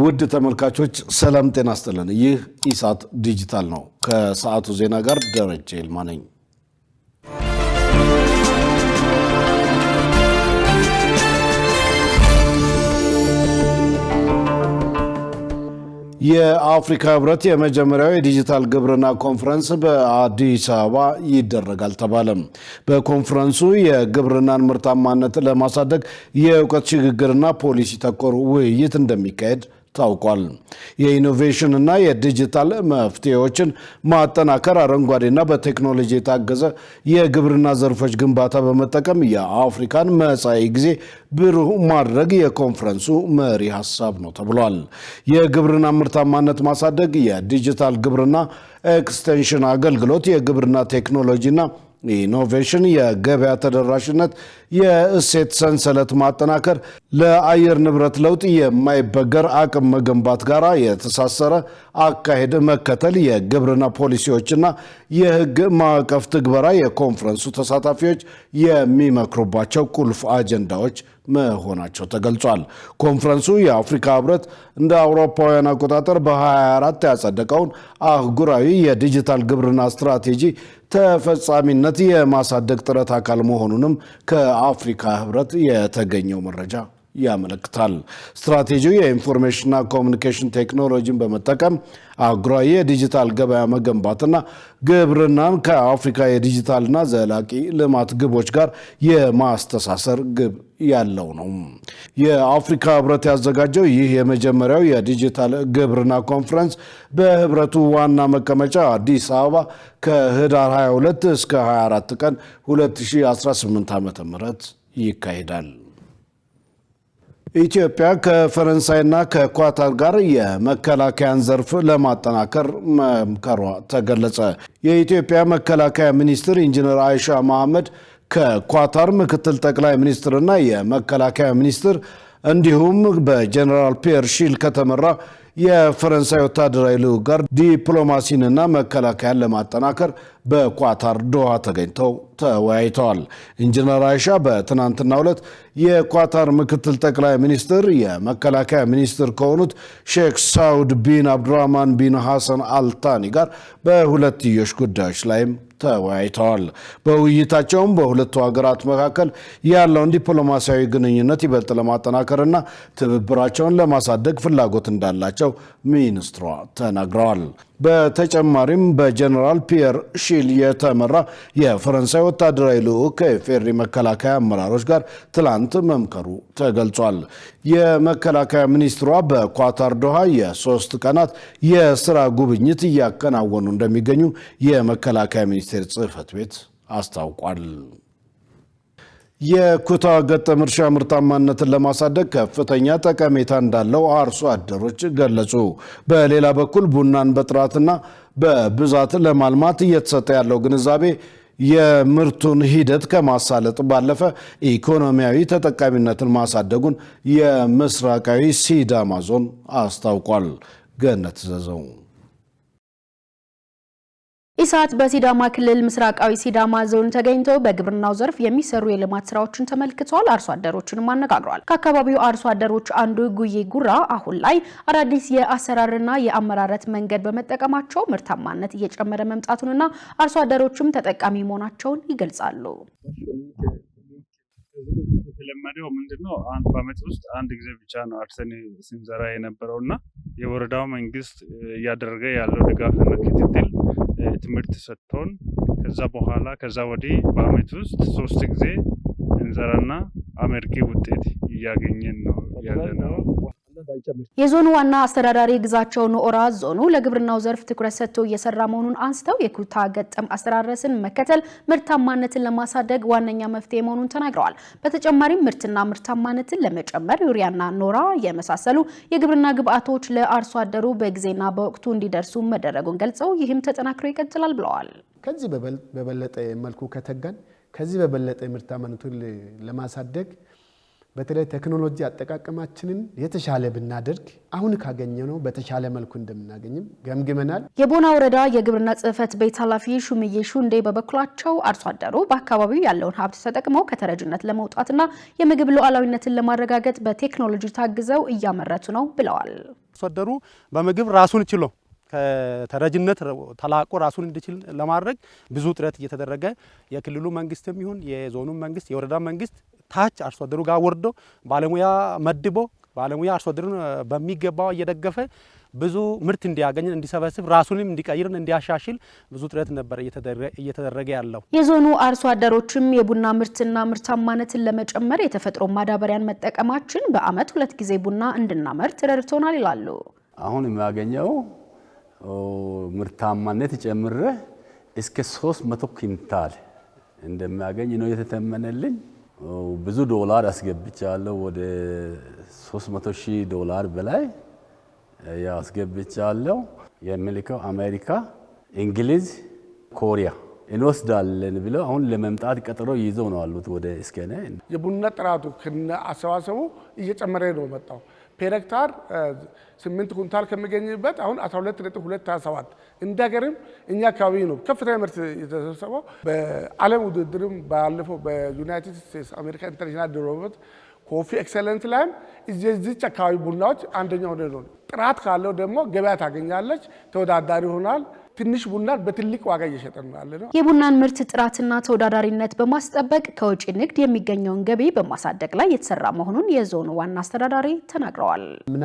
ውድ ተመልካቾች ሰላም ጤና ይስጥልን። ይህ ኢሳት ዲጂታል ነው። ከሰዓቱ ዜና ጋር ደረጀ ይልማ ነኝ። የአፍሪካ ህብረት የመጀመሪያው የዲጂታል ግብርና ኮንፈረንስ በአዲስ አበባ ይደረጋል ተባለ። በኮንፈረንሱ የግብርናን ምርታማነት ለማሳደግ የእውቀት ሽግግርና ፖሊሲ ተኮር ውይይት እንደሚካሄድ ታውቋል። የኢኖቬሽን እና የዲጂታል መፍትሄዎችን ማጠናከር፣ አረንጓዴና በቴክኖሎጂ የታገዘ የግብርና ዘርፎች ግንባታ በመጠቀም የአፍሪካን መጻኢ ጊዜ ብሩህ ማድረግ የኮንፈረንሱ መሪ ሐሳብ ነው ተብሏል። የግብርና ምርታማነት ማሳደግ፣ የዲጂታል ግብርና ኤክስቴንሽን አገልግሎት፣ የግብርና ቴክኖሎጂና ኢኖቬሽን፣ የገበያ ተደራሽነት፣ የእሴት ሰንሰለት ማጠናከር፣ ለአየር ንብረት ለውጥ የማይበገር አቅም መገንባት ጋር የተሳሰረ አካሄድ መከተል፣ የግብርና ፖሊሲዎችና የህግ ማዕቀፍ ትግበራ የኮንፈረንሱ ተሳታፊዎች የሚመክሩባቸው ቁልፍ አጀንዳዎች መሆናቸው ተገልጿል። ኮንፈረንሱ የአፍሪካ ህብረት እንደ አውሮፓውያን አቆጣጠር በ2024 ያጸደቀውን አህጉራዊ የዲጂታል ግብርና ስትራቴጂ ተፈጻሚነት የማሳደግ ጥረት አካል መሆኑንም ከአፍሪካ ህብረት የተገኘው መረጃ ያመለክታል። ስትራቴጂው የኢንፎርሜሽንና ኮሚኒኬሽን ቴክኖሎጂን በመጠቀም አህጉራዊ የዲጂታል ገበያ መገንባትና ግብርናን ከአፍሪካ የዲጂታልና ዘላቂ ልማት ግቦች ጋር የማስተሳሰር ግብ ያለው ነው። የአፍሪካ ህብረት ያዘጋጀው ይህ የመጀመሪያው የዲጂታል ግብርና ኮንፈረንስ በህብረቱ ዋና መቀመጫ አዲስ አበባ ከህዳር 22 እስከ 24 ቀን 2018 ዓ.ም ይካሄዳል። ኢትዮጵያ ከፈረንሳይና ከኳታር ጋር የመከላከያን ዘርፍ ለማጠናከር መምከሯ ተገለጸ። የኢትዮጵያ መከላከያ ሚኒስትር ኢንጂነር አይሻ መሐመድ ከኳታር ምክትል ጠቅላይ ሚኒስትርና የመከላከያ ሚኒስትር እንዲሁም በጀነራል ፒየር ሺል ከተመራ የፈረንሳይ ወታደራዊ ልዑክ ጋር ዲፕሎማሲንና መከላከያን ለማጠናከር በኳታር ዶሃ ተገኝተው ተወያይተዋል። ኢንጂነር አይሻ በትናንትናው ዕለት የኳታር ምክትል ጠቅላይ ሚኒስትር የመከላከያ ሚኒስትር ከሆኑት ሼክ ሳውድ ቢን አብዱራህማን ቢን ሐሰን አልታኒ ጋር በሁለትዮሽ ጉዳዮች ላይም ተወያይተዋል። በውይይታቸውም በሁለቱ ሀገራት መካከል ያለውን ዲፕሎማሲያዊ ግንኙነት ይበልጥ ለማጠናከርና ትብብራቸውን ለማሳደግ ፍላጎት እንዳላቸው ሚኒስትሯ ተናግረዋል። በተጨማሪም በጀነራል ፒየር ሺል የተመራ የፈረንሳይ ወታደራዊ ልዑክ ከኢፌዴሪ መከላከያ አመራሮች ጋር ትላንት መምከሩ ተገልጿል። የመከላከያ ሚኒስትሯ በኳታር ዶሃ የ3 ቀናት የስራ ጉብኝት እያከናወኑ እንደሚገኙ የመከላከያ ሚኒስቴር ጽሕፈት ቤት አስታውቋል። የኩታ ገጠም እርሻ ምርታማነትን ለማሳደግ ከፍተኛ ጠቀሜታ እንዳለው አርሶ አደሮች ገለጹ። በሌላ በኩል ቡናን በጥራትና በብዛት ለማልማት እየተሰጠ ያለው ግንዛቤ የምርቱን ሂደት ከማሳለጥ ባለፈ ኢኮኖሚያዊ ተጠቃሚነትን ማሳደጉን የምስራቃዊ ሲዳማ ዞን አስታውቋል። ገነት ዘዘው ኢሳት በሲዳማ ክልል ምስራቃዊ ሲዳማ ዞን ተገኝቶ በግብርናው ዘርፍ የሚሰሩ የልማት ስራዎችን ተመልክቷል። አርሶ አደሮችንም አነጋግሯል። ከአካባቢው አርሶ አደሮች አንዱ ጉዬ ጉራ አሁን ላይ አዳዲስ የአሰራርና የአመራረት መንገድ በመጠቀማቸው ምርታማነት እየጨመረ መምጣቱንና አርሶ አደሮችም ተጠቃሚ መሆናቸውን ይገልጻሉ። የተለመደው ምንድነው? በዓመት ውስጥ አንድ ጊዜ ብቻ ነው አርሰን ስንዘራ የነበረውና የወረዳው መንግስት እያደረገ ያለው ድጋፍና ክትትል ትምህርት ሰጥቶን ከዛ ወዲህ በዓመት ውስጥ 3 ጊዜ እንዘራና አመርቂ ውጤት እያገኘን ነው ያለነው። የዞኑ ዋና አስተዳዳሪ ግዛቸው ኖራ ዞኑ ለግብርናው ዘርፍ ትኩረት ሰጥቶ እየሰራ መሆኑን አንስተው የኩታ ገጠም አስተራረስን መከተል ምርታማነትን ለማሳደግ ዋነኛ መፍትሄ መሆኑን ተናግረዋል። በተጨማሪም ምርትና ምርታማነትን ለመጨመር ዩሪያና ኖራ የመሳሰሉ የግብርና ግብአቶች ለአርሶ አደሩ በጊዜና በወቅቱ እንዲደርሱ መደረጉን ገልጸው ይህም ተጠናክሮ ይቀጥላል ብለዋል። ከዚህ በበለጠ መልኩ ከተጋን ከዚህ በበለጠ ምርታማነትን ለማሳደግ በተለይ ቴክኖሎጂ አጠቃቀማችንን የተሻለ ብናደርግ አሁን ካገኘነው በተሻለ መልኩ እንደምናገኝም ገምግመናል። የቦና ወረዳ የግብርና ጽሕፈት ቤት ኃላፊ ሹምዬ ሹንዴ በበኩላቸው አርሶ አደሩ በአካባቢው ያለውን ሀብት ተጠቅመው ከተረጅነት ለመውጣትና የምግብ ሉዓላዊነትን ለማረጋገጥ በቴክኖሎጂ ታግዘው እያመረቱ ነው ብለዋል። አርሶአደሩ በምግብ ራሱን ችሎ ከተረጅነት ተላቆ ራሱን እንዲችል ለማድረግ ብዙ ጥረት እየተደረገ የክልሉ መንግስትም ይሁን የዞኑ መንግስት የወረዳ መንግስት ታች አርሶአደሩ ጋር ወርዶ ባለሙያ መድቦ ባለሙያ አርሶአደሩን በሚገባው እየደገፈ ብዙ ምርት እንዲያገኝ እንዲሰበስብ ራሱንም እንዲቀይር እንዲያሻሽል ብዙ ጥረት ነበር እየተደረገ ያለው። የዞኑ አርሶ አደሮችም የቡና ምርትና ምርታማነትን ለመጨመር የተፈጥሮ ማዳበሪያን መጠቀማችን በአመት 2 ጊዜ ቡና እንድናመርት ረድቶናል ይላሉ። አሁን የሚያገኘው ምርታማነት ጨምረ እስከ 300 ኩንታል እንደሚያገኝ ነው የተተመነልኝ። ብዙ ዶላር አስገብቻለሁ ወደ $300,000 በላይ ያስገብቻለሁ። የሚልከው አሜሪካ፣ እንግሊዝ፣ ኮሪያ እንወስዳለን ብለው አሁን ለመምጣት ቀጠሮ ይዘው ነው አሉት። ወደ እስከነ የቡና ጥራቱ ከነ አሰባሰቡ እየጨመረ ነው መጣው። ፔሬክታር 8 ኩንታል ከሚገኝበት አሁን 12.227 እንደገርም እኛ አካባቢ ነው ከፍተኛ ምርት የተሰበሰበው። በዓለም ውድድርም ባለፈው በዩናይትድ ስቴትስ አሜሪካ ኢንተርናሽናል ዴቨሎፕመንት ኮፊ ኤክሰለንስ ላይም እዚህች አካባቢ ቡናዎች አንደኛው ነው። ጥራት ካለው ደግሞ ገበያ ታገኛለች፣ ተወዳዳሪ ይሆናል። ትንሽ ቡና በትልቅ ዋጋ እየሸጠን ነው ያለነው። የቡናን ምርት ጥራትና ተወዳዳሪነት በማስጠበቅ ከውጪ ንግድ የሚገኘውን ገቢ በማሳደግ ላይ የተሰራ መሆኑን የዞኑ ዋና አስተዳዳሪ ተናግረዋል። ምና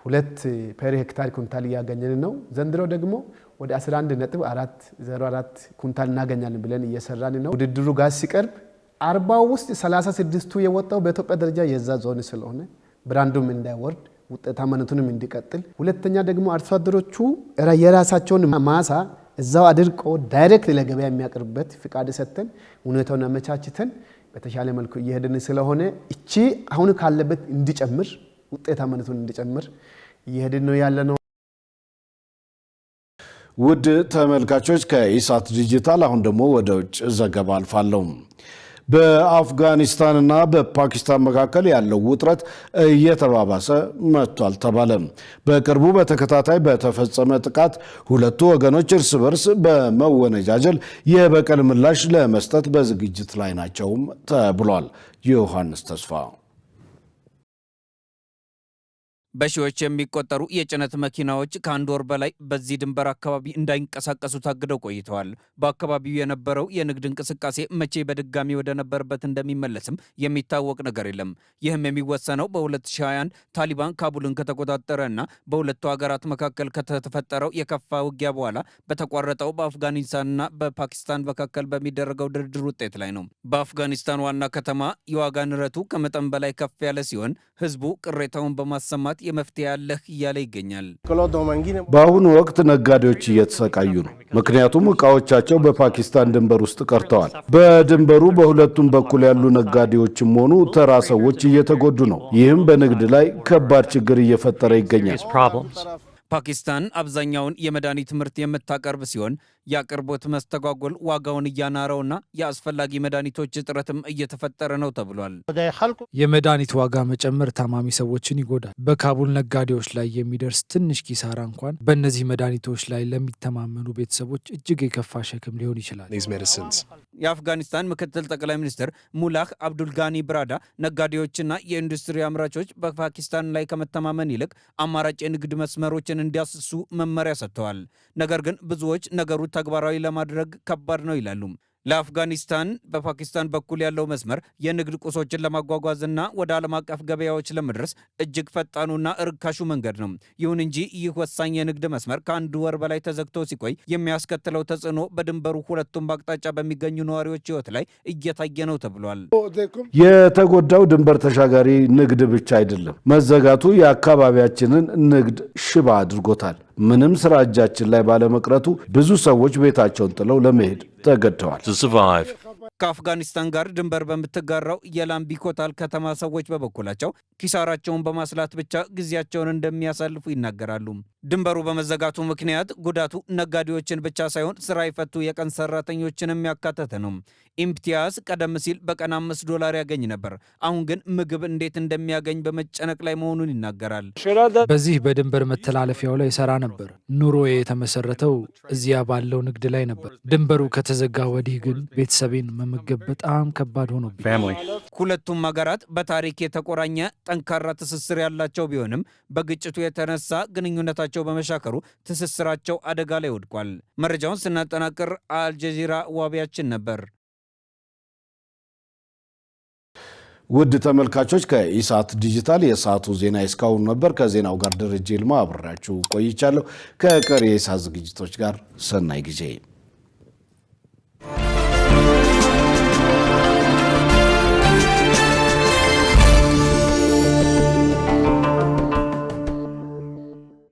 110.2 ፐር ሄክታር ኩንታል ያገኘን ነው። ዘንድሮ ደግሞ ወደ 11.404 ኩንታል እናገኛለን ብለን እየሰራን ነው። ውድድሩ ጋር ሲቀርብ 40 ውስጥ 36ቱ የወጣው በኢትዮጵያ ደረጃ የዛ ዞን ስለሆነ ብራንዱም እንዳይወርድ ውጤታማነቱንም እንዲቀጥል፣ ሁለተኛ ደግሞ አርሶ አደሮቹ የራሳቸውን ማሳ እዛው አድርቆ ዳይሬክት ለገበያ የሚያቀርብበት ፍቃድ ሰጥተን ሁኔታውን አመቻችተን በተሻለ መልኩ እየሄድን ስለሆነ እቺ አሁን ካለበት እንዲጨምር ውጤታማነቱን እንዲጨምር እየሄድን ነው ያለነው። ውድ ተመልካቾች ከኢሳት ዲጂታል አሁን ደግሞ ወደ ውጭ ዘገባ አልፋለሁ። በአፍጋኒስታንና በፓኪስታን መካከል ያለው ውጥረት እየተባባሰ መጥቷል ተባለ። በቅርቡ በተከታታይ በተፈጸመ ጥቃት ሁለቱ ወገኖች እርስ በርስ በመወነጃጀል የበቀል ምላሽ ለመስጠት በዝግጅት ላይ ናቸውም ተብሏል። ዮሐንስ ተስፋ በሺዎች የሚቆጠሩ የጭነት መኪናዎች ከአንድ ወር በላይ በዚህ ድንበር አካባቢ እንዳይንቀሳቀሱ ታግደው ቆይተዋል። በአካባቢው የነበረው የንግድ እንቅስቃሴ መቼ በድጋሚ ወደ ነበረበት እንደሚመለስም የሚታወቅ ነገር የለም። ይህም የሚወሰነው በ2021 ታሊባን ካቡልን ከተቆጣጠረ እና በሁለቱ ሀገራት መካከል ከተፈጠረው የከፋ ውጊያ በኋላ በተቋረጠው በአፍጋኒስታንና በፓኪስታን መካከል በሚደረገው ድርድር ውጤት ላይ ነው። በአፍጋኒስታን ዋና ከተማ የዋጋ ንረቱ ከመጠን በላይ ከፍ ያለ ሲሆን ህዝቡ ቅሬታውን በማሰማት የመፍትሄ ያለህ እያለ ይገኛል። በአሁኑ ወቅት ነጋዴዎች እየተሰቃዩ ነው። ምክንያቱም እቃዎቻቸው በፓኪስታን ድንበር ውስጥ ቀርተዋል። በድንበሩ በሁለቱም በኩል ያሉ ነጋዴዎችም ሆኑ ተራ ሰዎች እየተጎዱ ነው። ይህም በንግድ ላይ ከባድ ችግር እየፈጠረ ይገኛል። ፓኪስታን አብዛኛውን የመድኃኒት ምርት የምታቀርብ ሲሆን የአቅርቦት መስተጓጎል ዋጋውን እያናረውና የአስፈላጊ መድኃኒቶች እጥረትም እየተፈጠረ ነው ተብሏል። የመድኃኒት ዋጋ መጨመር ታማሚ ሰዎችን ይጎዳል። በካቡል ነጋዴዎች ላይ የሚደርስ ትንሽ ኪሳራ እንኳን በእነዚህ መድኃኒቶች ላይ ለሚተማመኑ ቤተሰቦች እጅግ የከፋ ሸክም ሊሆን ይችላል። የአፍጋኒስታን ምክትል ጠቅላይ ሚኒስትር ሙላህ አብዱልጋኒ ብራዳ ነጋዴዎችና የኢንዱስትሪ አምራቾች በፓኪስታን ላይ ከመተማመን ይልቅ አማራጭ የንግድ መስመሮችን እንዲያስሱ መመሪያ ሰጥተዋል። ነገር ግን ብዙዎች ነገሩ ተግባራዊ ለማድረግ ከባድ ነው ይላሉ። ለአፍጋኒስታን በፓኪስታን በኩል ያለው መስመር የንግድ ቁሶችን ለማጓጓዝና ወደ ዓለም አቀፍ ገበያዎች ለመድረስ እጅግ ፈጣኑና እርካሹ መንገድ ነው። ይሁን እንጂ ይህ ወሳኝ የንግድ መስመር ከአንድ ወር በላይ ተዘግቶ ሲቆይ የሚያስከትለው ተጽዕኖ በድንበሩ ሁለቱም አቅጣጫ በሚገኙ ነዋሪዎች ሕይወት ላይ እየታየ ነው ተብሏል። የተጎዳው ድንበር ተሻጋሪ ንግድ ብቻ አይደለም። መዘጋቱ የአካባቢያችንን ንግድ ሽባ አድርጎታል። ምንም ስራ እጃችን ላይ ባለመቅረቱ ብዙ ሰዎች ቤታቸውን ጥለው ለመሄድ ተገደዋል። ከአፍጋኒስታን ጋር ድንበር በምትጋራው የላምቢኮታል ከተማ ሰዎች በበኩላቸው ኪሳራቸውን በማስላት ብቻ ጊዜያቸውን እንደሚያሳልፉ ይናገራሉ። ድንበሩ በመዘጋቱ ምክንያት ጉዳቱ ነጋዴዎችን ብቻ ሳይሆን ስራ የፈቱ የቀን ሰራተኞችንም ያካተተ ነው። ኢምቲያዝ ቀደም ሲል በቀን $5 ያገኝ ነበር። አሁን ግን ምግብ እንዴት እንደሚያገኝ በመጨነቅ ላይ መሆኑን ይናገራል። በዚህ በድንበር መተላለፊያው ላይ ሰራ ነበር። ኑሮዬ የተመሰረተው እዚያ ባለው ንግድ ላይ ነበር። ድንበሩ ከተዘጋ ወዲህ ግን ቤተሰቤን መመገብ በጣም ከባድ ሆኖብኝ። ሁለቱም ሀገራት በታሪክ የተቆራኘ ጠንካራ ትስስር ያላቸው ቢሆንም በግጭቱ የተነሳ ግንኙነታቸው በመሻከሩ ትስስራቸው አደጋ ላይ ወድቋል። መረጃውን ስናጠናቅር አልጀዚራ ዋቢያችን ነበር። ውድ ተመልካቾች ከኢሳት ዲጂታል የሰዓቱ ዜና እስካሁን ነበር። ከዜናው ጋር ደረጀ ይልማ አብሬያችሁ ቆይቻለሁ። ከቀሪ የኢሳት ዝግጅቶች ጋር ሰናይ ጊዜ